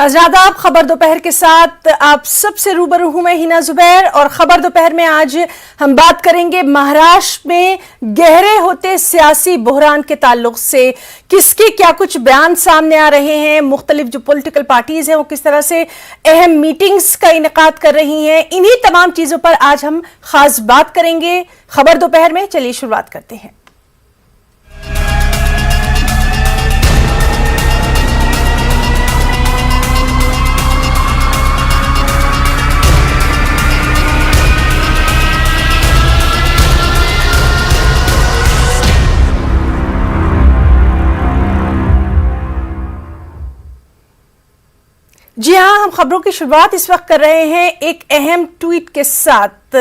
आदाब। खबर दोपहर के साथ आप सबसे रूबरू हूं मैं हिना जुबैर और खबर दोपहर में आज हम बात करेंगे महाराष्ट्र में गहरे होते सियासी बहरान के ताल्लुक से किसके क्या कुछ बयान सामने आ रहे हैं। मुख्तलिफ जो पॉलिटिकल पार्टीज हैं वो किस तरह से अहम मीटिंग्स का इनेकाद कर रही हैं। इन्हीं तमाम चीजों पर आज हम खास बात करेंगे खबर दोपहर में। चलिए शुरुआत करते हैं। जी हां, हम खबरों की शुरुआत इस वक्त कर रहे हैं एक अहम ट्वीट के साथ।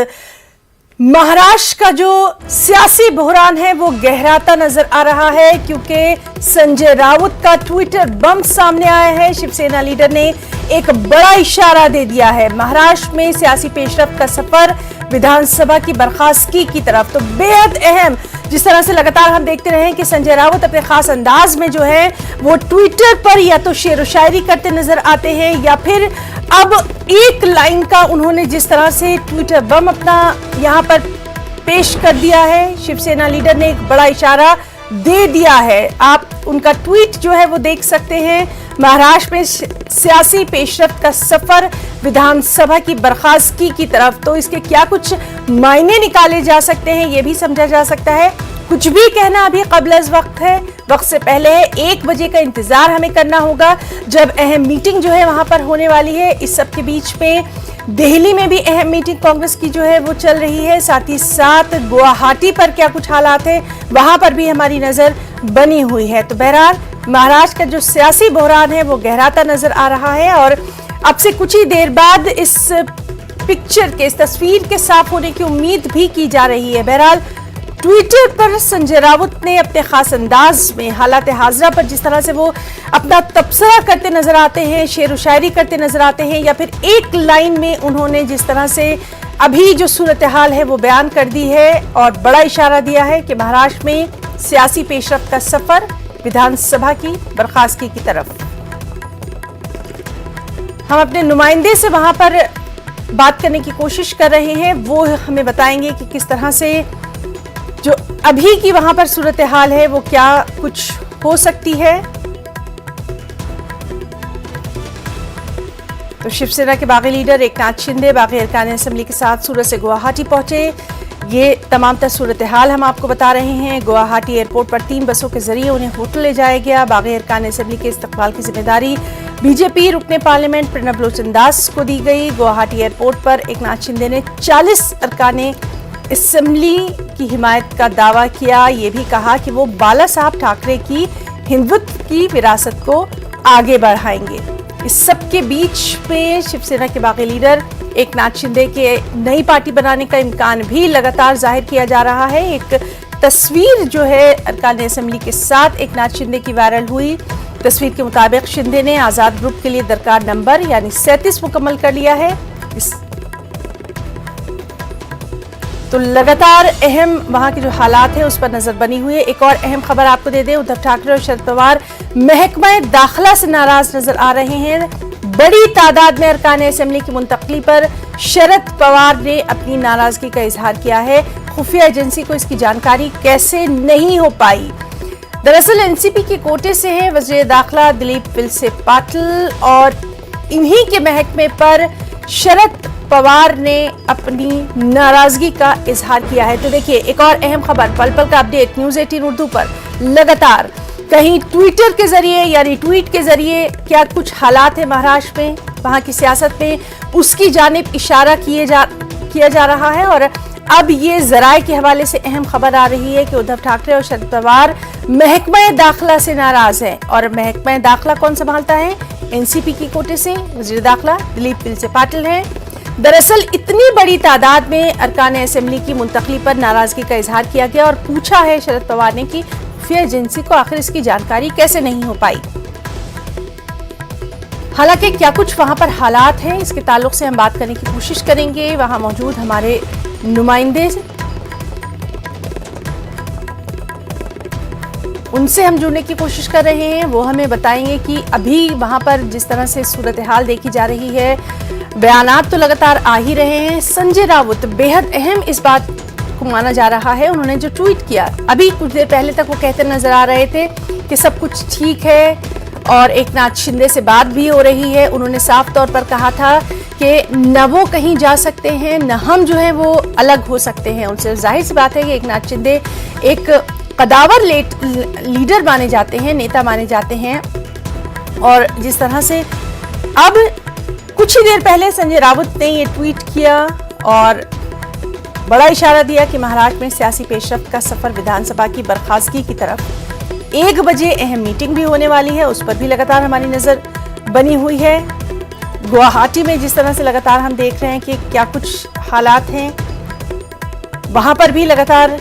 महाराष्ट्र का जो सियासी बहरान है वो गहराता नजर आ रहा है क्योंकि संजय राउत का ट्विटर बम सामने आया है। शिवसेना लीडर ने एक बड़ा इशारा दे दिया है महाराष्ट्र में सियासी पेशरफ्त का सफर विधानसभा की बर्खास्तगी की तरफ। तो बेहद अहम, जिस तरह से लगातार हम देखते रहे कि संजय राउत अपने खास अंदाज में जो है वो ट्विटर पर या तो शेर व शायरी करते नजर आते हैं या फिर अब एक लाइन का उन्होंने जिस तरह से ट्विटर बम अपना यहां पर पेश कर दिया है। शिवसेना लीडर ने एक बड़ा इशारा दे दिया है। आप उनका ट्वीट जो है वो देख सकते हैं। महाराष्ट्र में सियासी पेशरफ्त का सफर विधानसभा की बर्खास्तगी की तरफ। तो इसके क्या कुछ मायने निकाले जा सकते हैं ये भी समझा जा सकता है। कुछ भी कहना अभी क़ब्ल वक्त है, वक्त से पहले 1 बजे का इंतजार हमें करना होगा जब अहम मीटिंग जो है वहां पर होने वाली है। इस सब के बीच में दिल्ली में भी अहम मीटिंग कांग्रेस की जो है वो चल रही है। साथ ही साथ गुवाहाटी पर क्या कुछ हालात है वहां पर भी हमारी नजर बनी हुई है। तो बहरहाल महाराष्ट्र का जो सियासी बहरान है वो गहराता नजर आ रहा है और अब से कुछ ही देर बाद इस पिक्चर के, इस तस्वीर के साफ होने की उम्मीद भी की जा रही है। बहरहाल ट्विटर पर संजय राउत ने अपने खास अंदाज में हालात हाजरा पर जिस तरह से वो अपना तबसरा करते नजर आते हैं, शेर व शायरी करते नजर आते हैं या फिर एक लाइन में उन्होंने जिस तरह से अभी जो सूरत हाल है वो बयान कर दी है और बड़ा इशारा दिया है कि महाराष्ट्र में सियासी पेशरफ्त का सफर विधानसभा की बर्खास्तगी की तरफ। हम अपने नुमाइंदे से वहां पर बात करने की कोशिश कर रहे हैं, वो हमें बताएंगे कि किस तरह से जो अभी की वहां पर सूरत हाल है वो क्या कुछ हो सकती है। तो शिवसेना के बागी लीडर एकनाथ शिंदे बागी अरकान असेंबली के साथ सूरत से गुवाहाटी पहुंचे। ये तमाम सूरत हाल हम आपको बता रहे हैं। गुवाहाटी एयरपोर्ट पर 3 बसों के जरिए उन्हें होटल ले जाया गया। बागी अरकान असेंबली के इस्तकबाल की जिम्मेदारी बीजेपी रुकने पार्लियामेंट प्रणब लोचन दास को दी गई। गुवाहाटी एयरपोर्ट पर एकनाथ शिंदे ने 40 अरकान असेंबली की हिमायत का दावा किया। ये भी कहा कि वो बाला साहब ठाकरे की हिंदुत्व की विरासत को आगे बढ़ाएंगे। इस सब के बीच में शिवसेना के बागी लीडर एकनाथ शिंदे के नई पार्टी बनाने का इम्कान भी लगातार जाहिर किया जा रहा है। एक तस्वीर जो है अरकान असेंबली के साथ एकनाथ शिंदे की वायरल हुई। तस्वीर के मुताबिक शिंदे ने आजाद ग्रुप के लिए दरकार नंबर यानी 37 मुकम्मल कर लिया है। तो लगातार अहम वहां के जो हालात है उस पर नजर बनी हुई है। एक और अहम खबर आपको दे दें, उद्धव ठाकरे और शरद पवार महकमा दाखिला से नाराज नजर आ रहे हैं। बड़ी तादाद में अरकान असेंबली की मुंतकली पर शरद पवार ने अपनी नाराजगी का इजहार किया है। खुफिया एजेंसी को इसकी जानकारी कैसे नहीं हो पाई। दरअसल एनसीपी के कोटे से हैं वज़ीर दाखिला दिलीप विलसे पाटिल और इन्हीं के महकमे पर शरद पवार ने अपनी नाराजगी का इजहार किया है। तो देखिए एक और अहम खबर, पल पल का अपडेट न्यूज़ 18 उर्दू पर लगातार कहीं ट्विटर के जरिए यानी ट्वीट के जरिए क्या कुछ हालात है महाराष्ट्र में, वहां की सियासत में, उसकी जानिब इशारा किया जा रहा है। और अब ये जराए के हवाले से अहम खबर आ रही है कि उद्धव ठाकरे और शरद पवार महकमा दाखिला से नाराज हैं। और महकमा दाखिला कौन संभालता है? एनसीपी की कोटे से वज़ीर दाखिला दिलीप विलसे पाटिल हैं। दरअसल इतनी बड़ी तादाद में अरकान असेंबली की मुंतकली पर नाराजगी का इजहार किया गया और पूछा है शरद पवार ने कि खुफिया एजेंसी को आखिर इसकी जानकारी कैसे नहीं हो पाई। हालांकि क्या कुछ वहां पर हालात हैं इसके ताल्लुक से हम बात करने की कोशिश करेंगे। वहां मौजूद हमारे नुमाइंदे उनसे हम जुड़ने की कोशिश कर रहे हैं। वो हमें बताएंगे कि अभी वहां पर जिस तरह से सूरत हाल देखी जा रही है, बयानात तो लगातार आ ही रहे हैं। संजय राउत बेहद अहम इस बात को माना जा रहा है। उन्होंने जो ट्वीट किया, अभी कुछ देर पहले तक वो कहते नजर आ रहे थे कि सब कुछ ठीक है और एकनाथ शिंदे से बात भी हो रही है। उन्होंने साफ तौर पर कहा था कि न वो कहीं जा सकते हैं, न हम जो है वो अलग हो सकते हैं उनसे। जाहिर सी बात है कि एकनाथ शिंदे एक कदावर लीडर माने जाते हैं, नेता माने जाते हैं। और जिस तरह से अब कुछ ही देर पहले संजय राउत ने ये ट्वीट किया और बड़ा इशारा दिया कि महाराष्ट्र में सियासी पेशरफ्त का सफर विधानसभा की बर्खास्तगी की तरफ। 1 बजे अहम मीटिंग भी होने वाली है, उस पर भी लगातार हमारी नजर बनी हुई है। गुवाहाटी में जिस तरह से लगातार हम देख रहे हैं कि क्या कुछ हालात हैं, वहां पर भी लगातार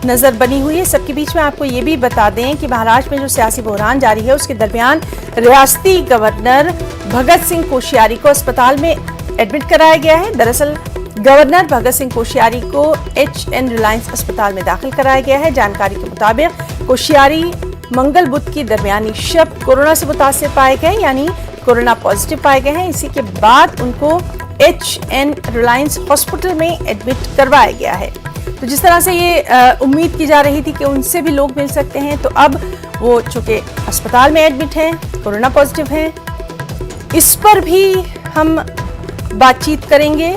नजर बनी हुई है। सबके बीच में आपको ये भी बता दें कि महाराष्ट्र में जो सियासी बहरान जारी है, उसके दरमियान रियासती गवर्नर भगत सिंह कोश्यारी को अस्पताल में एडमिट कराया गया है। दरअसल गवर्नर भगत सिंह कोश्यारी को HN रिलायंस अस्पताल में दाखिल कराया गया है। जानकारी के मुताबिक कोश्यारी मंगल बुध की दरमियानी शब कोरोना से मुतासिर पाए गए, यानी कोरोना पॉजिटिव पाए गए हैं। इसी के बाद उनको HN रिलायंस हॉस्पिटल में एडमिट करवाया गया है। तो जिस तरह से ये उम्मीद की जा रही थी कि उनसे भी लोग मिल सकते हैं, तो अब वो चूंकि अस्पताल में एडमिट हैं, कोरोना पॉजिटिव हैं, इस पर भी हम बातचीत करेंगे।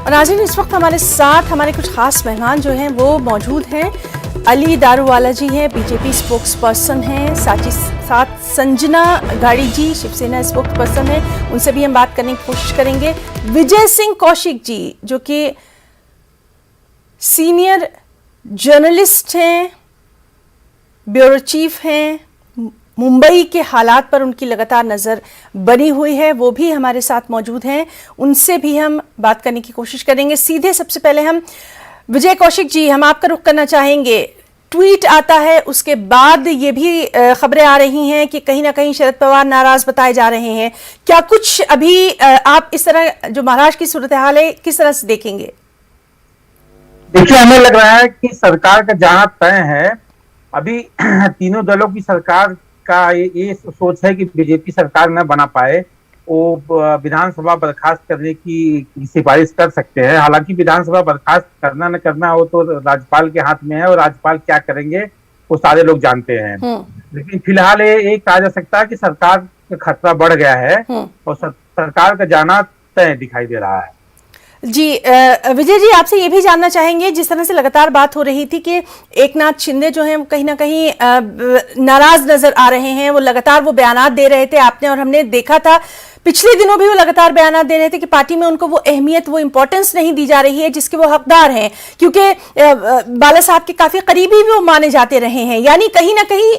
और नाज़रीन, इस वक्त हमारे साथ हमारे कुछ खास मेहमान जो हैं वो मौजूद हैं। अली दारूवाला जी हैं, बीजेपी स्पोक्स पर्सन हैं, साथ संजना गाड़ी जी शिवसेना स्पोक्स पर्सन हैं, उनसे भी हम बात करने की कोशिश करेंगे। विजय सिंह कौशिक जी जो कि सीनियर जर्नलिस्ट हैं, ब्यूरो चीफ हैं, मुंबई के हालात पर उनकी लगातार नज़र बनी हुई है, वो भी हमारे साथ मौजूद हैं। उनसे भी हम बात करने की कोशिश करेंगे। सीधे सबसे पहले हम विजय कौशिक जी, हम आपका रुख करना चाहेंगे। ट्वीट आता है, उसके बाद ये भी खबरें आ रही हैं कि कहीं ना कहीं शरद पवार नाराज बताए जा रहे हैं। क्या कुछ अभी आप इस तरह जो महाराष्ट्र की सूरत हाल है, किस तरह से देखेंगे? देखिए, हमें लग रहा है कि सरकार का जाना तय है। अभी तीनों दलों की सरकार का ये सोच है कि बीजेपी सरकार न बना पाए, वो विधानसभा बर्खास्त करने की सिफारिश कर सकते हैं। हालांकि विधानसभा बर्खास्त करना न करना वो तो राज्यपाल के हाथ में है, और राज्यपाल क्या करेंगे वो सारे लोग जानते हैं। लेकिन फिलहाल ये कहा जा सकता है कि सरकार का खतरा बढ़ गया है और सरकार का जाना तय दिखाई दे रहा है। जी विजय जी, आपसे ये भी जानना चाहेंगे, जिस तरह से लगातार बात हो रही थी कि एकनाथ शिंदे जो हैं वो कहीं ना कहीं नाराज नजर आ रहे हैं, वो लगातार वो बयानात दे रहे थे, आपने और हमने देखा था पिछले दिनों भी वो लगातार बयानात दे रहे थे कि पार्टी में उनको वो अहमियत, वो इंपॉर्टेंस नहीं दी जा रही है जिसके वो हकदार हैं, क्योंकि बाला साहब के काफी करीबी भी वो माने जाते रहे हैं। यानी कहीं ना कहीं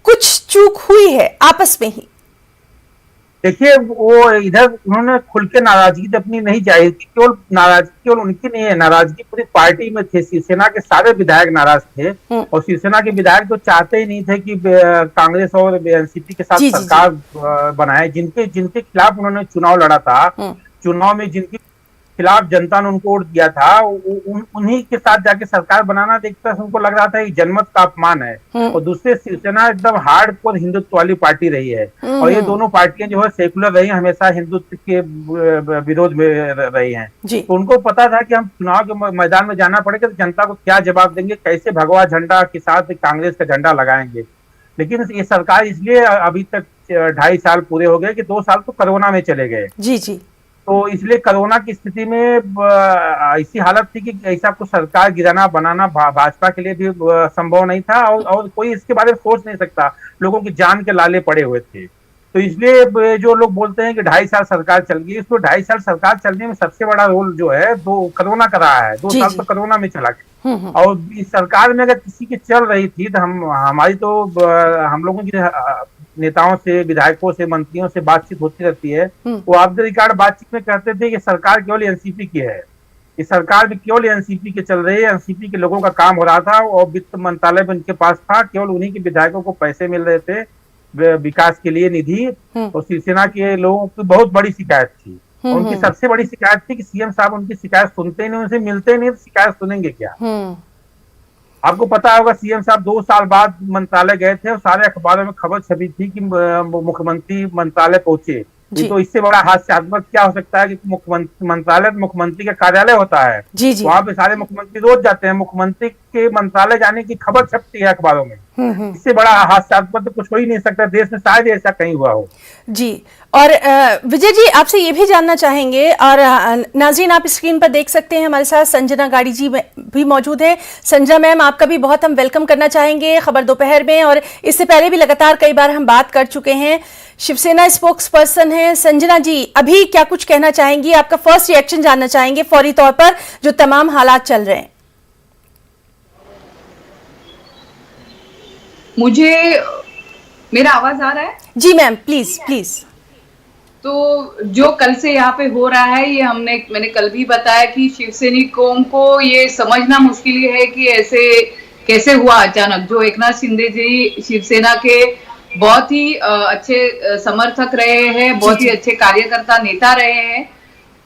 कुछ चूक हुई है आपस में ही। देखिए, वो इधर उन्होंने खुल के नाराजगी अपनी नहीं जाहिर की। केवल उनकी नहीं है, नाराजगी पूरी पार्टी में थे। शिवसेना के सारे विधायक नाराज थे, और शिवसेना के विधायक तो चाहते ही नहीं थे कि कांग्रेस और एनसीपी के साथ सरकार बनाए। जिनके खिलाफ उन्होंने चुनाव लड़ा था, चुनाव में जिनके खिलाफ जनता ने उनको वोट दिया था, उन्हीं के साथ जाके सरकार बनाना देखता उनको लग रहा था कि जनमत का अपमान है। और दूसरे शिवसेना एकदम हार्डकोर हिंदुत्व वाली पार्टी रही है, और ये दोनों पार्टियां जो है सेकुलर रही हैं, हमेशा हिंदुत्व के विरोध में रही हैं। तो उनको पता था कि हम चुनाव के मैदान में जाना पड़ेगा तो जनता को क्या जवाब देंगे, कैसे भगवा झंडा के साथ कांग्रेस का झंडा लगाएंगे। लेकिन ये सरकार इसलिए अभी तक 2.5 साल पूरे हो गए कि 2 साल तो कोरोना में चले गए। जी। तो इसलिए कोरोना की स्थिति में ऐसी हालत थी कि ऐसा कुछ सरकार गिराना बनाना भाजपा के लिए भी संभव नहीं था, और कोई इसके बारे में सोच नहीं सकता। लोगों की जान के लाले पड़े हुए थे। तो इसलिए जो लोग बोलते हैं कि 2.5 साल सरकार चल गई, इसको 2.5 साल सरकार चलने में सबसे बड़ा रोल जो है वो कोरोना का रहा है। 2 साल तो कोरोना में चला गया। और इस सरकार में अगर किसी की चल रही थी तो हमारी तो हम लोगों की नेताओं से, विधायकों से, मंत्रियों से बातचीत होती रहती है। वो ऑफ द रिकॉर्ड बातचीत में कहते थे कि सरकार केवल एनसीपी की है, ये सरकार भी केवल एनसीपी के चल रही है, एनसीपी के लोगों का काम हो रहा था और वित्त मंत्रालय भी उनके पास था, केवल उन्हीं के विधायकों को पैसे मिल रहे थे विकास के लिए निधि। और शिवसेना के लोगों की बहुत बड़ी शिकायत थी, उनकी सबसे बड़ी शिकायत थी कि सीएम साहब उनकी शिकायत सुनते नहीं, उनसे मिलते नहीं, तो शिकायत सुनेंगे क्या। आपको पता होगा सीएम साहब 2 साल बाद मंत्रालय गए थे और सारे अखबारों में खबर छपी थी कि मुख्यमंत्री मंत्रालय पहुंचे। तो इससे बड़ा हास्यास्पद क्या हो सकता है कि मुख्यमंत्री मंत्रालय मुख्यमंत्री का कार्यालय होता है, वहां पे सारे मुख्यमंत्री रोज जाते हैं, मुख्यमंत्री के मंत्रालय जाने की खबर छपती है अखबारों में। इससे बड़ा हास्यास्पद तो कुछ हो ही नहीं सकता, देश में शायद ऐसा कहीं हुआ हो। जी, और विजय जी आपसे ये भी जानना चाहेंगे, और नाज़रीन आप स्क्रीन पर देख सकते हैं हमारे साथ संजना गाड़ी जी भी मौजूद हैं। संजना मैम, आपका भी बहुत हम वेलकम करना चाहेंगे खबर दोपहर में, और इससे पहले भी लगातार कई बार हम बात कर चुके हैं। शिवसेना स्पोक्स पर्सन है संजना जी, अभी क्या कुछ कहना चाहेंगी, आपका फर्स्ट रिएक्शन जानना चाहेंगे फौरी तौर पर जो तमाम हालात चल रहे हैं। मुझे मेरा आवाज आ रहा है? जी मैम, प्लीज प्लीज। तो जो कल से यहाँ पे हो रहा है, ये मैंने कल भी बताया कि शिवसैनिकों को ये समझना मुश्किल है कि ऐसे कैसे हुआ अचानक। जो एकनाथ शिंदे जी शिवसेना के बहुत ही अच्छे समर्थक रहे हैं, बहुत ही अच्छे कार्यकर्ता नेता रहे हैं,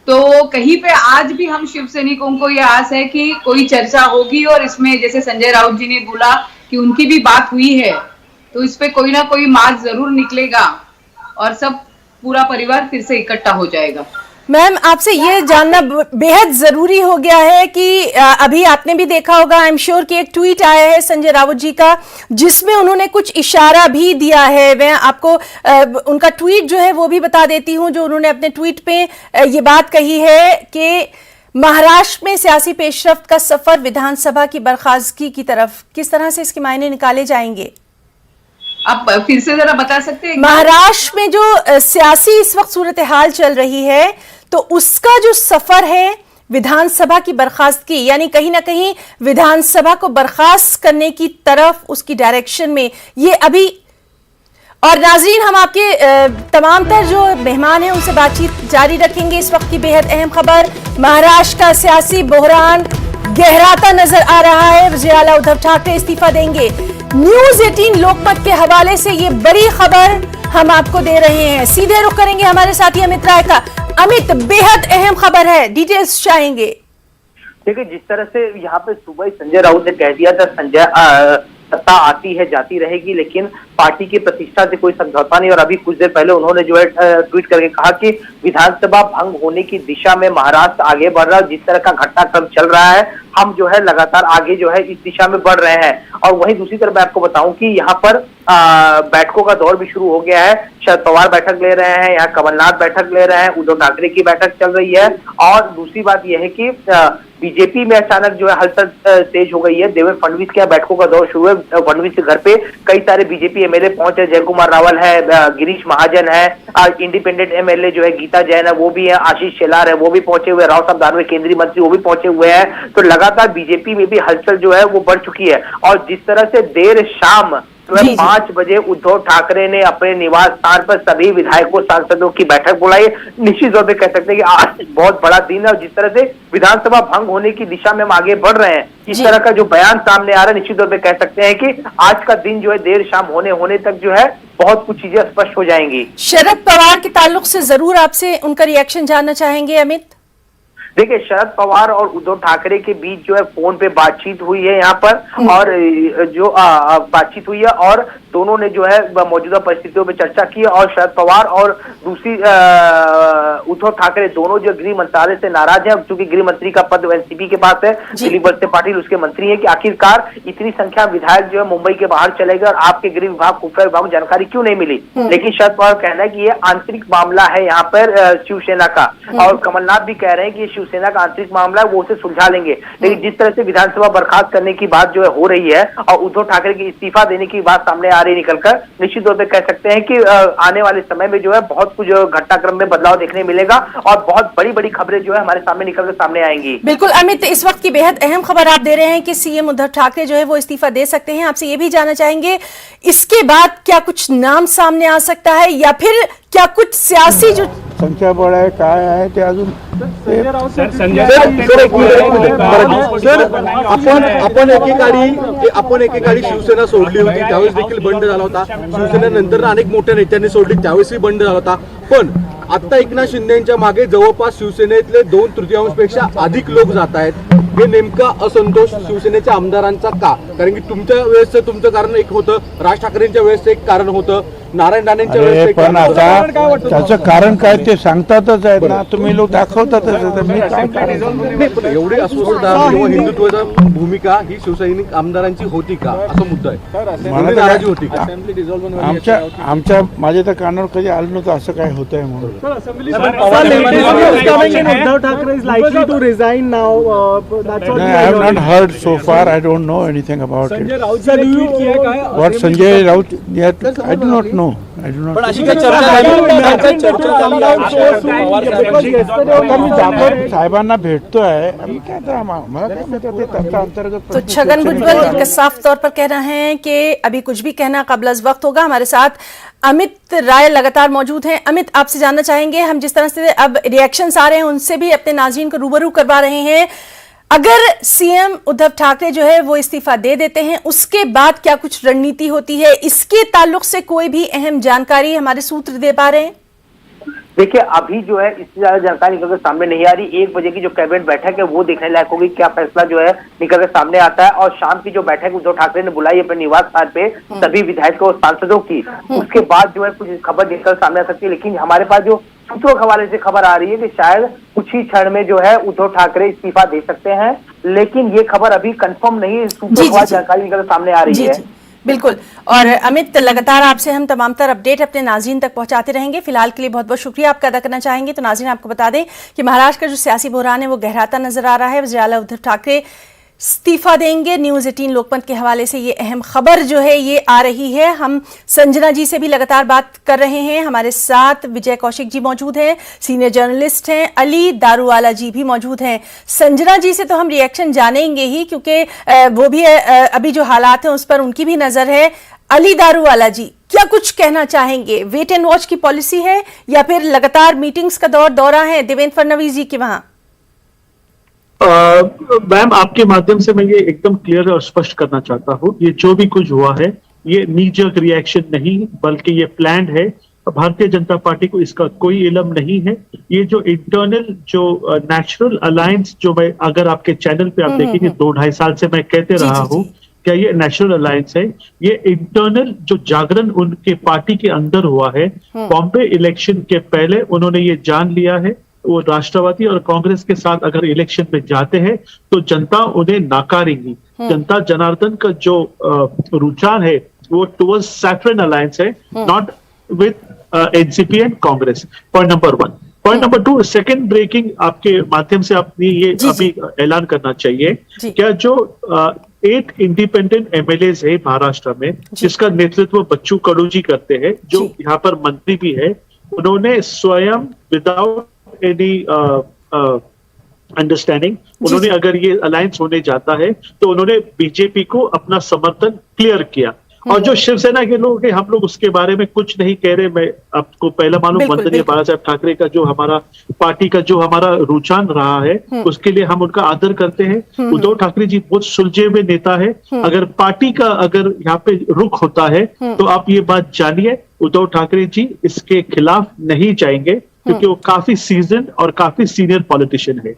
तो कहीं पे आज भी हम शिवसैनिकों को ये आस है कि कोई चर्चा होगी, और इसमें जैसे संजय राउत जी ने बोला कि उनकी भी बात हुई है, तो इस पे कोई ना कोई मार्ग जरूर निकलेगा और सब पूरा परिवार फिर से इकट्ठा हो जाएगा। मैम, आपसे ये जानना बेहद जरूरी हो गया है कि अभी आपने भी देखा होगा, आई एम श्योर कि एक ट्वीट आया है संजय राउत जी का, जिसमें उन्होंने कुछ इशारा भी दिया है। मैं आपको उनका ट्वीट जो है वो भी बता देती हूं, जो उन्होंने अपने ट्वीट पे ये बात कही है कि महाराष्ट्र में सियासी पेशरफ्त का सफर विधानसभा की बर्खास्तगी की तरफ, किस तरह से इसके मायने निकाले जाएंगे? आप फिर से जरा बता सकते हैं? महाराष्ट्र में जो सियासी इस वक्त सूरत हाल चल रही है, तो उसका जो सफर है विधानसभा की बर्खास्तगी, यानी कहीं ना कहीं विधानसभा को बर्खास्त करने की तरफ, उसकी डायरेक्शन में ये अभी। और नाजरीन, हम आपके तमाम तर जो मेहमान हैं उनसे बातचीत जारी रखेंगे। इस वक्त की बेहद अहम खबर, महाराष्ट्र का सियासी बहरान गहराता नजर आ रहा है। वज़ीर आला उद्धव ठाकरे इस्तीफा देंगे। न्यूज 18 लोकमत के हवाले से ये बड़ी खबर हम आपको दे रहे हैं। सीधे रुख करेंगे हमारे साथी अमित राय का। अमित, बेहद अहम खबर है, डिटेल्स चाहेंगे। देखिए, जिस तरह से यहाँ पे सुबह संजय राउत ने कह दिया था सत्ता आती है जाती रहेगी, लेकिन पार्टी की प्रतिष्ठा से कोई समझौता नहीं। और अभी कुछ देर पहले उन्होंने जो है ट्वीट करके कहा कि विधानसभा भंग होने की दिशा में महाराष्ट्र आगे बढ़ रहा है। जिस तरह का घटनाक्रम चल रहा है, हम जो है लगातार आगे जो है इस दिशा में बढ़ रहे हैं। और वहीं दूसरी तरफ मैं आपको बताऊं कि यहाँ पर बैठकों का दौर भी शुरू हो गया है। शरद पवार बैठक ले रहे हैं, यहाँ कमलनाथ बैठक ले रहे हैं, उद्धव ठाकरे की बैठक चल रही है। और दूसरी बात यह है कि बीजेपी में अचानक जो है हलचल तेज हो गई है। देवेंद्र फडणवीस के बैठकों का दौर शुरू है। फडणवीस के घर पे कई सारे बीजेपी एमएलए पहुंचे, जय कुमार रावल है, गिरीश महाजन है, इंडिपेंडेंट एमएलए जो है गीता जैन है वो भी है, आशीष शेलार है वो भी पहुंचे हुए, राव साहब दानवे केंद्रीय मंत्री वो भी पहुंचे हुए हैं। तो लगातार बीजेपी में भी हलचल जो है वो बढ़ चुकी है। और जिस तरह से देर शाम 5 बजे उद्धव ठाकरे ने अपने निवास स्थान पर सभी विधायकों सांसदों की बैठक बुलाई, निश्चित तौर पर कह सकते हैं कि आज बहुत बड़ा दिन है। और जिस तरह से विधानसभा भंग होने की दिशा में हम आगे बढ़ रहे हैं, इस तरह का जो बयान सामने आ रहा है, निश्चित तौर पर कह सकते हैं कि आज का दिन जो है देर शाम होने तक जो है बहुत कुछ चीजें स्पष्ट हो जाएंगी। शरद पवार के ताल्लुक से जरूर आपसे उनका रिएक्शन जानना चाहेंगे अमित। देखिए, शरद पवार और उद्धव ठाकरे के बीच जो है फोन पे बातचीत हुई है यहाँ पर, और जो बातचीत हुई है और दोनों ने जो है मौजूदा परिस्थितियों पे चर्चा की। और शरद पवार और दूसरी उद्धव ठाकरे दोनों जो गृह मंत्रालय से नाराज है, क्योंकि गृह मंत्री का पद एनसीपी के पास है, दिलीप वत्स पाटिल उसके मंत्री है, कि आखिरकार इतनी संख्या विधायक जो है मुंबई के बाहर चले गए और आपके गृह विभाग खुफिया विभाग को जानकारी क्यों नहीं मिली। लेकिन शरद पवार कहना है कि ये आंतरिक मामला है यहाँ पर शिवसेना का, और कमलनाथ भी कह रहे हैं कि शिवसेना का आंतरिक मामला है, वो उसे सुलझा लेंगे। लेकिन जिस तरह से विधानसभा बर्खास्त करने की बात जो है हो रही है और उद्धव ठाकरे की इस्तीफा देने की बात सामने आ रही निकलकर, निश्चित तौर पर कह सकते हैं कि आने वाले समय में जो है बहुत कुछ घटनाक्रम में बदलाव देखने मिलेगा और बहुत बड़ी बड़ी खबरें जो है हमारे सामने निकलकर सामने आएंगी। बिल्कुल अमित, इस वक्त की बेहद अहम खबर आप दे रहे हैं कि सीएम उद्धव ठाकरे जो है वो इस्तीफा दे सकते हैं। आपसे ये भी जानना चाहेंगे, इसके बाद क्या कुछ नाम सामने आ सकता है, या फिर क्या कुछ सियासी जो संख्या बळ आहे काय आहे ते अजून आपण एकेकाळी शिवसेना सोडली होती, त्यावेळेस देखील बंड झाला होता. शिवसेनेनंतर अनेक मोठ्या नेत्यांनी सोडली, त्यावेळेसही बंड झाला होता. पण आता एकनाथ शिंदेच्या मागे जवळपास शिवसेनेतले 2/3 पेक्षा अधिक लोक जात आहेत. हे नेमका असंतोष शिवसेनेच्या आमदारांचा का? कारण की तुमच्या वेळेसचं तुमचं कारण एक होतं, राज ठाकरेंच्या वेळेसचं एक कारण होतं, नारायण राणेंच्या वेळेस. पण आता त्याचं कारण काय ते सांगतातच आहेत ना, तुम्ही लोक दाखवतातच. मी काय एवढी अस्वस्थता किंवा हिंदुत्वाची भूमिका ही शिवसैनिक आमदारांची होती का, असा मुद्दा आहे. मला नाराजी होती का? आमच्या माझ्या तर कानावर कधी आलं नव्हतं असं काय होतंय म्हणून. I have not heard so far. I don't know anything about it. What Sanjay Raut? I do not know. I do not. साहेबांना भेटतोय. आम्ही काय तर मला काय माहिती त्याच्या अंतर्गत. तो छगन भुजबल जिनका साफ तौर पर कह रहे हैं कि अभी कुछ भी कहना कबल अज़ वक्त होगा. हमारे साथ अमित राय लगातार मौजूद हैं. अमित, आपसे जानना चाहेंगे, हम जिस तरह से अब रिएक्शंस आ रहे हैं उनसे भी अपने नाज़रीन को रूबरू करवा रहे हैं. अगर सीएम उद्धव ठाकरे जो है वो इस्तीफा दे देते हैं, उसके बाद क्या कुछ रणनीति होती है, इसके ताल्लुक से कोई भी अहम जानकारी हमारे सूत्र दे पा रहे हैं? देखिए, अभी जो है इससे ज्यादा जानकारी निकल कर सामने नहीं आ रही. 1 बजे की जो कैबिनेट बैठक है वो देखने लायक होगी, क्या फैसला जो है निकल कर सामने आता है. और शाम की जो बैठक उद्धव ठाकरे ने बुलाई अपने निवास स्थान पे सभी विधायकों और सांसदों की, उसके बाद जो है कुछ खबर निकल सामने आ सकती है. लेकिन हमारे पास जो सूत्रों के हवाले से खबर आ रही है कि शायद कुछ ही क्षण में जो है उद्धव ठाकरे इस्तीफा दे सकते हैं. लेकिन ये खबर अभी कंफर्म नहीं है, सूत्रों की जानकारी निकल सामने आ रही है. बिल्कुल. और अमित, लगातार आपसे हम तमाम तर अपडेट अपने नाज़रीन तक पहुंचाते रहेंगे. फिलहाल के लिए बहुत बहुत शुक्रिया आपका अदा करना चाहेंगे. तो नाज़रीन, आपको बता दें कि महाराष्ट्र का जो सियासी बहरान है वो गहराता नजर आ रहा है. वज़ीर आला उद्धव ठाकरे इस्तीफा देंगे. न्यूज़ 18 लोकमत के हवाले से ये अहम खबर जो है ये आ रही है. हम संजना जी से भी लगातार बात कर रहे हैं. हमारे साथ विजय कौशिक जी मौजूद हैं, सीनियर जर्नलिस्ट हैं. अली दारूवाला जी भी मौजूद हैं. संजना जी से तो हम रिएक्शन जानेंगे ही, क्योंकि वो भी अभी जो हालात हैं उस पर उनकी भी नजर है. अली दारूवाला जी, क्या कुछ कहना चाहेंगे? वेट एंड वॉच की पॉलिसी है या फिर लगातार मीटिंग्स का दौरा है देवेंद्र फडणवीस जी के वहां? मैम, आपके माध्यम से मैं ये एकदम क्लियर और स्पष्ट करना चाहता हूँ, ये जो भी कुछ हुआ है ये नी-जर्क रिएक्शन नहीं, बल्कि ये प्लान्ड है. भारतीय जनता पार्टी को इसका कोई इल्म नहीं है. ये जो इंटरनल जो नेचुरल अलायंस, जो मैं अगर आपके चैनल पे आप देखेंगे 2-2.5 साल से मैं कहते रहा हूँ, क्या ये नेशनल अलायंस है? ये इंटरनल जो जागरण उनके पार्टी के अंदर हुआ है, बॉम्बे इलेक्शन के पहले उन्होंने ये जान लिया है वो राष्ट्रवादी और कांग्रेस के साथ अगर इलेक्शन में जाते हैं तो जनता उन्हें नाकारेगी. जनता जनार्दन का जो रुझान है वो टुवर्ड्स सैफरन अलायंस है, not with NCP and Congress. Point number 1. Point number 2, second breaking आपके माध्यम से आपने ये अभी ऐलान करना चाहिए, क्या जो 8 इंडिपेंडेंट एमएलए है महाराष्ट्र में, जिसका नेतृत्व बच्चू कडू जी करते हैं, जो यहाँ पर मंत्री भी है, उन्होंने स्वयं विदाउट एनी अंडरस्टैंडिंग, उन्होंने अगर ये अलायंस होने जाता है तो उन्होंने बीजेपी को अपना समर्थन क्लियर किया. और जो शिवसेना के लोग हैं, हम लोग उसके बारे में कुछ नहीं कह रहे. मैं आपको पहला मालूम, वंदनीय बाला साहब ठाकरे का जो हमारा पार्टी का जो हमारा रुझान रहा है, उसके लिए हम उनका आदर करते हैं. उद्धव ठाकरे जी बहुत सुलझे हुए नेता है. अगर पार्टी का अगर यहाँ पे रुख होता है तो आप ये बात जानिए, उद्धव ठाकरे जी इसके खिलाफ नहीं जाएंगे, क्योंकि वो काफी सीजन और काफी सीनियर पॉलिटिशियन है.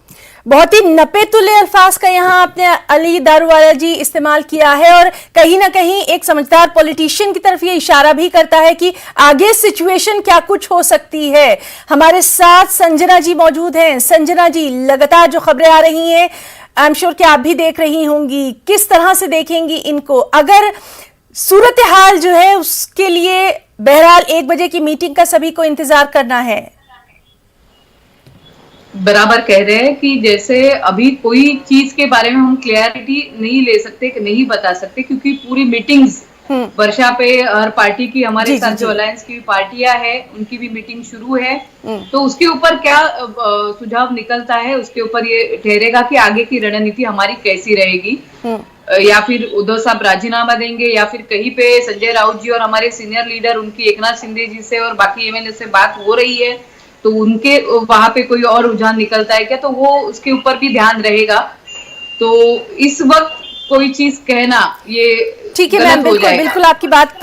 बहुत ही नपे तुले अल्फाज का यहाँ आपने अली दारूवाला जी इस्तेमाल किया है, और कहीं ना कहीं एक समझदार पॉलिटिशियन की तरफ ये इशारा भी करता है कि आगे सिचुएशन क्या कुछ हो सकती है. हमारे साथ संजना जी मौजूद हैं. संजना जी, लगातार जो खबरें आ रही हैं, आई एम श्योर कि आप भी देख रही होंगी, किस तरह से देखेंगी इनको? अगर सूरत हाल जो है उसके लिए बहरहाल 1 बजे की मीटिंग का सभी को इंतजार करना है. बराबर कह रहे हैं कि जैसे अभी कोई चीज के बारे में हम क्लियरिटी नहीं ले सकते, नहीं बता सकते, क्योंकि पूरी मीटिंग्स वर्षा पे हर पार्टी की, हमारे साथ जो अलायंस की पार्टियां हैं उनकी भी मीटिंग शुरू है. तो उसके ऊपर क्या सुझाव निकलता है, उसके ऊपर ये ठहरेगा कि आगे की रणनीति हमारी कैसी रहेगी. या फिर उद्धव साहब राजीनामा देंगे, या फिर कहीं पे संजय राउत जी और हमारे सीनियर लीडर उनकी एकनाथ शिंदे जी से और बाकी एमएलए से बात हो रही है, तो उनके वहां पे कोई और रुझान निकलता है क्या, तो वो उसके ऊपर भी ध्यान रहेगा। तो इस वक्त कोई चीज कहना ये ठीक है गलत मैम, हो बिल्कुल जाएगा। बिल्कुल आपकी बात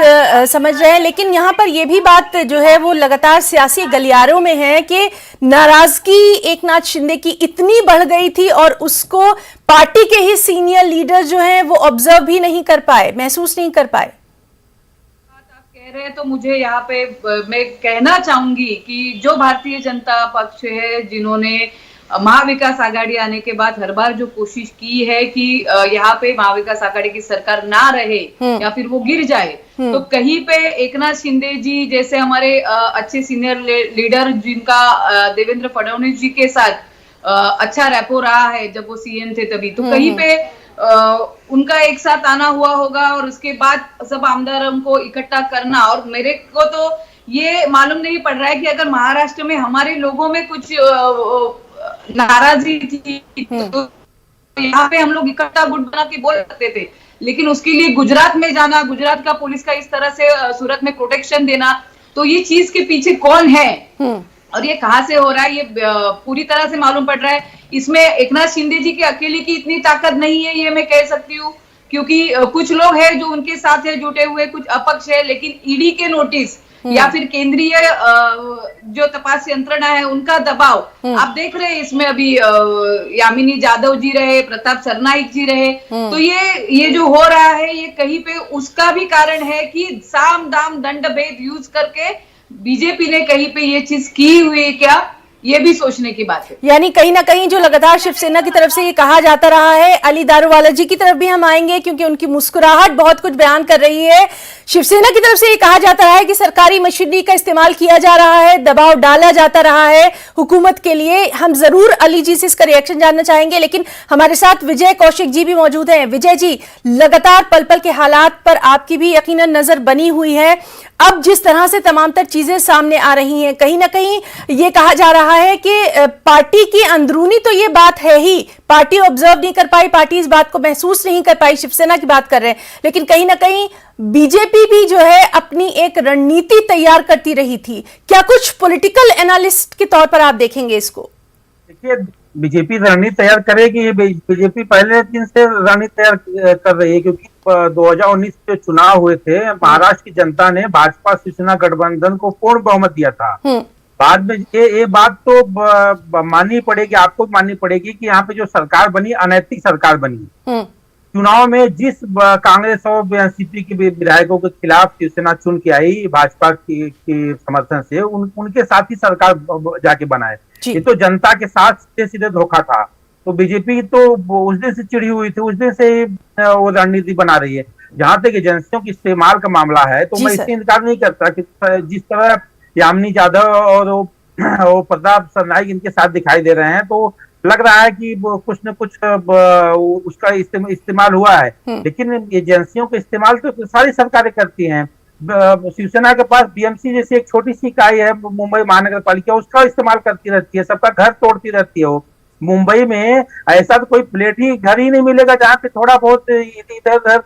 समझ रहे हैं, लेकिन यहाँ पर ये भी बात जो है वो लगातार सियासी गलियारों में है कि नाराजगी एकनाथ शिंदे की इतनी बढ़ गई थी और उसको पार्टी के ही सीनियर लीडर जो हैं वो ऑब्जर्व भी नहीं कर पाए, महसूस नहीं कर पाए। आप कह रहे हैं तो मुझे यहाँ पे मैं कहना चाहूंगी कि जो भारतीय जनता पक्ष है, जिन्होंने महाविकास आघाड़ी आने के बाद हर बार जो कोशिश की है कि यहाँ पे महाविकास आघाड़ी की सरकार ना रहे या फिर वो गिर जाए, तो कहीं पे एकनाथ शिंदे जी जैसे हमारे अच्छे सीनियर लीडर, जिनका देवेंद्र फडणवीस जी के साथ अच्छा रैपो रहा है जब वो सीएम थे तभी, तो कहीं पे उनका एक साथ आना हुआ होगा और उसके बाद सब आमदारों को इकट्ठा करना। और मेरे को तो ये मालूम नहीं पड़ रहा है कि अगर महाराष्ट्र में हमारे लोगों में कुछ नाराजगी थी तो यहाँ पे हम लोग इकट्ठा गुट बना के बोल सकते थे, लेकिन उसके लिए गुजरात में जाना, गुजरात का पुलिस का इस तरह से सूरत में प्रोटेक्शन देना, तो ये चीज के पीछे कौन है और ये कहां से हो रहा है, ये पूरी तरह से मालूम पड़ रहा है। इसमें एकनाथ शिंदे जी के अकेले की इतनी ताकत नहीं है, ये मैं कह सकती हूँ, क्योंकि कुछ लोग हैं जो उनके साथ है जुटे हुए, कुछ अपक्ष है, लेकिन ईडी के नोटिस या फिर केंद्रीय जो तपास यंत्रणा है उनका दबाव आप देख रहे हैं। इसमें अभी यामिनी जाधव जी रहे, प्रताप सरनाईक जी रहे, तो ये जो हो रहा है ये कहीं पे उसका भी कारण है कि साम दाम दंड भेद यूज करके बीजेपी ने कहीं पे ये चीज की हुई है क्या, ये भी सोचने की बात है। यानी कहीं ना कहीं जो लगातार शिवसेना की तरफ से ये कहा जाता रहा है, अली दारूवाला जी की तरफ भी हम आएंगे क्योंकि उनकी मुस्कुराहट बहुत कुछ बयान कर रही है। शिवसेना की तरफ से ये कहा जाता है कि सरकारी मशीनरी का इस्तेमाल किया जा रहा है, दबाव डाला जाता रहा है हुकूमत के लिए। हम जरूर अली जी से इसका रिएक्शन जानना चाहेंगे, लेकिन हमारे साथ विजय कौशिक जी भी मौजूद हैं। विजय जी, लगातार पल पल के हालात पर आपकी भी यकीनन नजर बनी हुई है। अब जिस तरह से तमाम तर चीजें सामने आ रही हैं, कहीं ना कहीं ये कहा जा रहा है कि पार्टी की अंदरूनी तो ये बात है ही, पार्टी ऑब्जर्व नहीं कर पाई, पार्टी इस बात को महसूस नहीं कर पाई, शिवसेना की बात कर रहे हैं, लेकिन कहीं ना कहीं बीजेपी भी जो है अपनी एक रणनीति तैयार करती रही थी। क्या कुछ पॉलिटिकल एनालिस्ट के तौर पर आप देखेंगे इसको? देखिए, बीजेपी रणनीति तैयार करेगी, ये बीजेपी पहले दिन से रणनीति तैयार कर रही है, क्योंकि 2019 के चुनाव हुए थे, महाराष्ट्र की जनता ने भाजपा शिवसेना गठबंधन को पूर्ण बहुमत दिया था। बाद में ये बात तो माननी पड़ेगी, आपको माननी पड़ेगी कि यहाँ पे जो सरकार बनी अनैतिक सरकार बनी। चुनाव में जिस कांग्रेस और एनसीपी के विधायकों के खिलाफ शिवसेना चुन के आई भाजपा की समर्थन से, उनके साथ ही सरकार जाके बनाए। ये तो जनता के साथ सीधे सीधे धोखा था। तो बीजेपी तो उस दिन से चिड़ी हुई थी, उस दिन से वो रणनीति बना रही है। जहां तक एजेंसियों के इस्तेमाल का मामला है तो मैं इससे इनकार नहीं करता कि जिस तरह यामिनी जाधव और वो प्रताप सरनाईक इनके साथ दिखाई दे रहे हैं, तो लग रहा है कि कुछ न कुछ उसका इस्तेमाल हुआ है। लेकिन एजेंसियों का इस्तेमाल तो सारी सरकारें करती हैं। शिवसेना के पास बीएमसी जैसी एक छोटी सी इकाई है मुंबई महानगर पालिका, उसका इस्तेमाल करती रहती है, सबका घर तोड़ती रहती है। वो मुंबई में ऐसा तो कोई फ्लैट ही घर ही नहीं मिलेगा जहाँ पे थोड़ा बहुत इधर उधर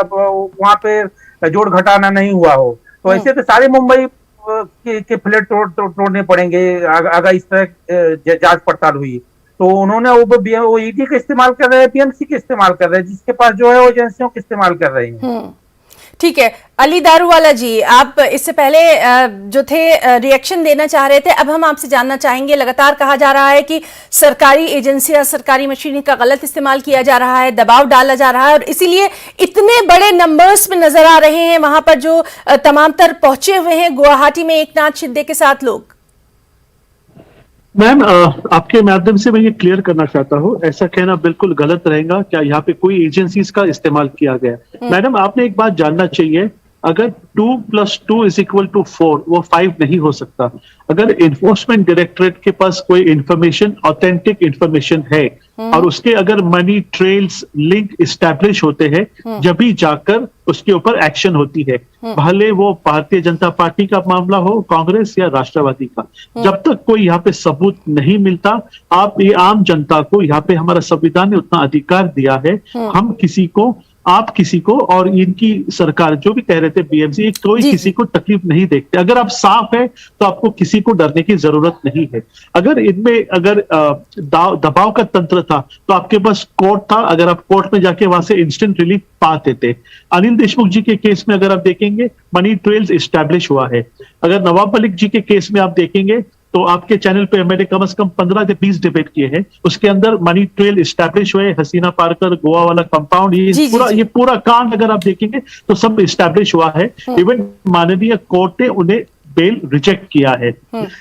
वहां पे जोड़ घटाना नहीं हुआ हो। तो ऐसे तो सारे मुंबई के फ्लैट तोड़ने पड़ेंगे अगर इस तरह जांच पड़ताल हुई। तो उन्होंने वो ईडी का इस्तेमाल कर रहे हैं, बीएमसी का इस्तेमाल कर रहे हैं, जिसके पास जो है वो एजेंसियों का इस्तेमाल कर रही हैं। ठीक है, अली दारूवाला जी, आप इससे पहले जो थे रिएक्शन देना चाह रहे थे, अब हम आपसे जानना चाहेंगे। लगातार कहा जा रहा है कि सरकारी एजेंसियां, सरकारी मशीनरी का गलत इस्तेमाल किया जा रहा है, दबाव डाला जा रहा है, और इसीलिए इतने बड़े नंबर्स में नजर आ रहे हैं वहां पर जो तमाम तर पहुंचे हुए हैं गुवाहाटी में एकनाथ शिंदे के साथ लोग। मैम, आपके माध्यम से मैं ये क्लियर करना चाहता हूँ, ऐसा कहना बिल्कुल गलत रहेगा। क्या यहाँ पे कोई एजेंसीज का इस्तेमाल किया गया? मैडम, आपने एक बात जानना चाहिए, अगर 2 + 2 = 4, वो 5 नहीं हो सकता। अगर इन्फोर्समेंट डायरेक्टरेट के पास कोई इंफॉर्मेशन, ऑथेंटिक इंफॉर्मेशन है और उसके अगर मनी ट्रेल्स लिंक इस्टेब्लिश होते हैं, जब भी जाकर उसके ऊपर एक्शन होती है, भले वो भारतीय जनता पार्टी का मामला हो, कांग्रेस या राष्ट्रवादी का। जब तक कोई यहाँ पे सबूत नहीं मिलता, आप ये आम जनता को, यहाँ पे हमारा संविधान ने उतना अधिकार दिया है, हम किसी को आप किसी को और इनकी सरकार जो भी कह रहे थे बीएमसी, कोई किसी को तकलीफ नहीं देखते। अगर आप साफ है तो आपको किसी को डरने की जरूरत नहीं है। अगर इनमें अगर दबाव का तंत्र था तो आपके पास कोर्ट था, अगर आप कोर्ट में जाके वहां से इंस्टेंट रिलीफ पाते थे। अनिल देशमुख जी के केस में अगर आप देखेंगे मनी ट्रेल्स इस्टेब्लिश हुआ है। अगर नवाब मलिक जी के केस में आप देखेंगे तो आपके चैनल पे मैंने कम से कम 15 से 20 डिबेट किए हैं, उसके अंदर मनी ट्रेल इस्टेब्लिश हुए। हसीना पारकर गोवा वाला कंपाउंड, ये पूरा कांड अगर आप देखेंगे तो सब इस्टेब्लिश हुआ है। इवन माननीय कोर्ट ने उन्हें बेल रिजेक्ट किया है।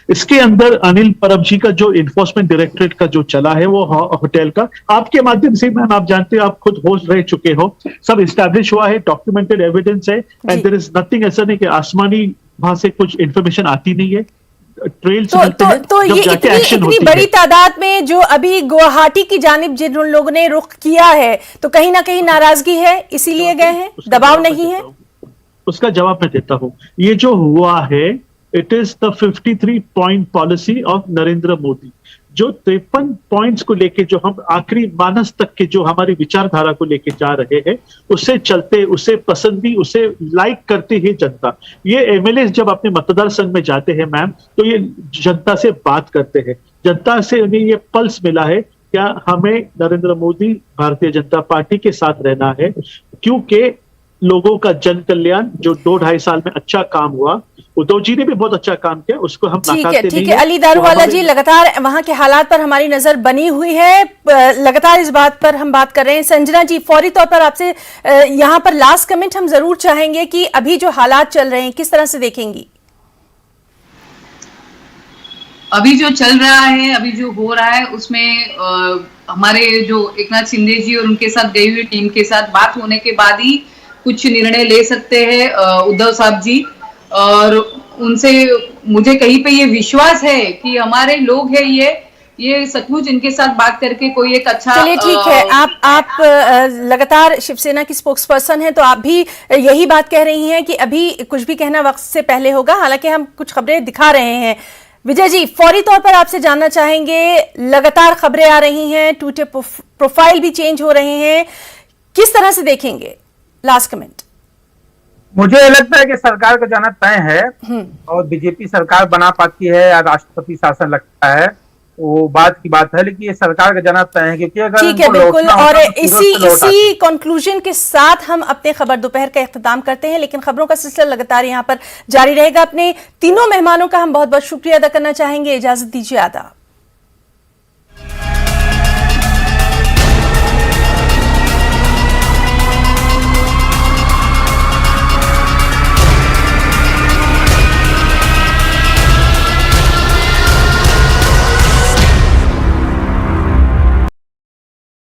इसके अंदर अनिल परब जी का जो इन्फोर्समेंट डायरेक्टरेट का जो चला है वो होटल का, आपके माध्यम से मैम आप जानते हो, आप खुद होस्ट रह चुके हो, सब इस्टेब्लिश हुआ है, डॉक्यूमेंटेड एविडेंस है एंड देयर इज नथिंग। ऐसा नहीं कि आसमानी वहां से कुछ इन्फॉर्मेशन आती नहीं है। तो ये इतनी बड़ी तादाद में जो अभी गुवाहाटी की जानिब जिन लोगों ने रुख किया है, तो कहीं ना कहीं नाराजगी है, इसीलिए गए हैं, दबाव नहीं है। उसका जवाब मैं देता हूं। ये जो हुआ है, it is the 53 point policy of Narendra Modi. जो 53 पॉइंट्स को लेके जो हम आखिरी मानस तक के जो हमारी विचारधारा को लेके जा रहे हैं, उससे चलते, उसे पसंदी, उसे लाइक करती है जनता। ये एमएलए जब अपने मतदार संघ में जाते हैं मैम, तो ये जनता से बात करते हैं। जनता से उन्हें ये पल्स मिला है, क्या हमें नरेंद्र मोदी भारतीय जनता पार्टी के साथ रहना है, क्योंकि लोगों का जन कल्याण जो 2-2.5 साल में अच्छा काम हुआ, उद्धव जी ने भी बहुत अच्छा काम किया, उसको हम नकारते नहीं। ठीक है अली दारूवाला जी, लगातार वहां के हालात पर हमारी नजर बनी हुई है, लगातार इस बात पर हम बात कर रहे हैं। संजना जी, फौरी तौर पर आपसे यहाँ पर लास्ट कमेंट हम जरूर चाहेंगे कि अभी जो हालात चल रहे हैं किस तरह से देखेंगी? अभी जो चल रहा है, अभी जो हो रहा है, उसमें हमारे जो एकनाथ शिंदे जी और उनके साथ गई हुई टीम के साथ बात होने के बाद ही कुछ निर्णय ले सकते हैं उद्धव साहब जी। और उनसे मुझे कहीं पे ये विश्वास है कि हमारे लोग हैं, ये सचमुच इनके साथ बात करके कोई एक अच्छा। चलिए ठीक है, आप लगातार शिवसेना की स्पोक्स पर्सन हैं, तो आप भी यही बात कह रही हैं कि अभी कुछ भी कहना वक्त से पहले होगा, हालांकि हम कुछ खबरें दिखा रहे हैं। विजय जी, फौरी तौर पर आपसे जानना चाहेंगे, लगातार खबरें आ रही हैं, ट्विटर प्रोफाइल भी चेंज हो रहे हैं, किस तरह से देखेंगे? Last comment. मुझे लगता है कि सरकार का जाना तय है और बीजेपी सरकार बना पाती है या राष्ट्रपति शासन लगता है, वो बात की बात है, लेकिन ये सरकार का जाना तय है। क्योंकि अगर ठीक है, बिल्कुल, और इसी कंक्लूजन के साथ हम अपने खबर दोपहर का इख्तिताम करते हैं, लेकिन खबरों का सिलसिला लगातार यहाँ पर जारी रहेगा। अपने तीनों मेहमानों का हम बहुत बहुत शुक्रिया अदा करना चाहेंगे। इजाजत दीजिए, आदाब।